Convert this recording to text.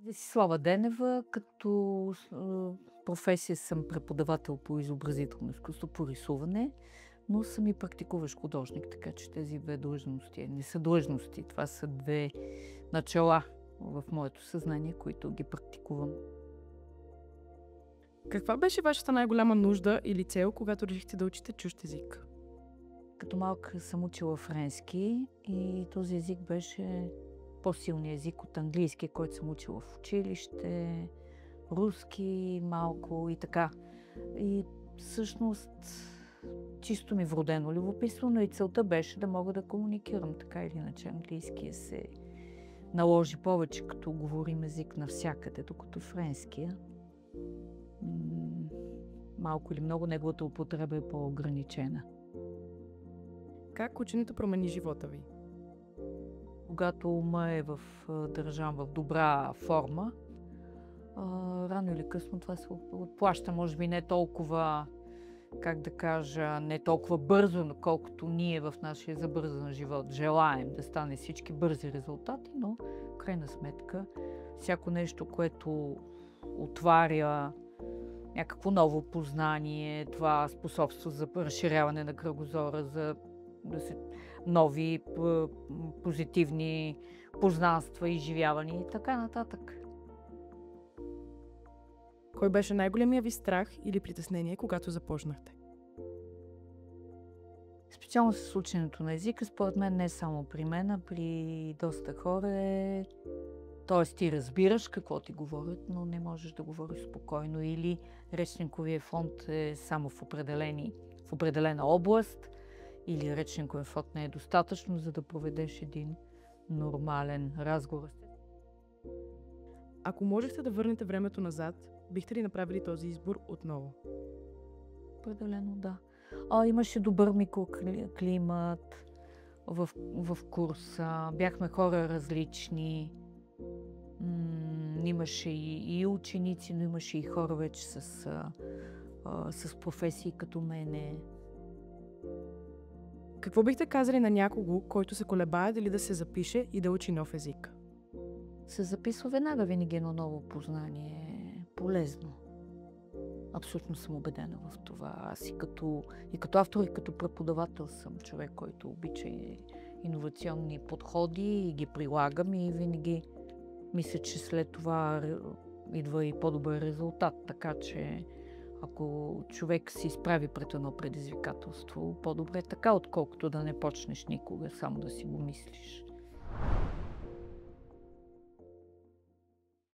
Десислава Денева, като професия съм преподавател по изобразително изкуство, по рисуване, но съм и практикуващ художник, така че тези две длъжности не са длъжности. Това са две начала в моето съзнание, които ги практикувам. Каква беше вашата най-голяма нужда или цел, когато решихте да учите чужд език? Като малка съм учила френски и този език беше по-силният език от английски, който съм учила в училище, руски малко и така. И всъщност чисто ми вродено любопитство, но и целта беше да мога да комуникирам така или иначе. Английския се наложи повече като говорим език навсякъде, докато френския малко или много неговата употреба е по-ограничена. Как ученето промени живота ви? Когато ума е държан в добра форма, рано или късно това се отплаща. Може би не толкова, как да кажа, не толкова бързо, колкото ние в нашия забързан живот желаем да стане всички бързи резултати, но в крайна сметка всяко нещо, което отваря някакво ново познание, това способства за разширяване на кръгозора, за нови позитивни познанства, изживявания и така нататък. Кой беше най-големия ви страх или притеснение, когато започнахте? Специално с ученето на езика, според мен не само при мен, а при доста хора е... Тоест ти разбираш какво ти говорят, но не можеш да говориш спокойно, или речниковия фонд е само в определена област, или речниковия фонд не е достатъчно, за да проведеш един нормален разговор. Ако можехте да върнете времето назад, бихте ли направили този избор отново? Определено да. Имаше добър микроклимат в курса, бяхме хора различни. Имаше и ученици, но имаше и хора вече с професии като мене. Какво бихте казали на някого, който се колебае дали да се запише и да учи нов език? Се записва веднага винаги едно ново познание. Полезно. Абсолютно съм убедена в това. Аз и като автор, и като преподавател съм човек, който обича иновационни подходи и ги прилагам и винаги мисля, че след това идва и по-добър резултат. Така че ако човек се изправи пред едно предизвикателство, по-добре така, отколкото да не почнеш никога, само да си го мислиш.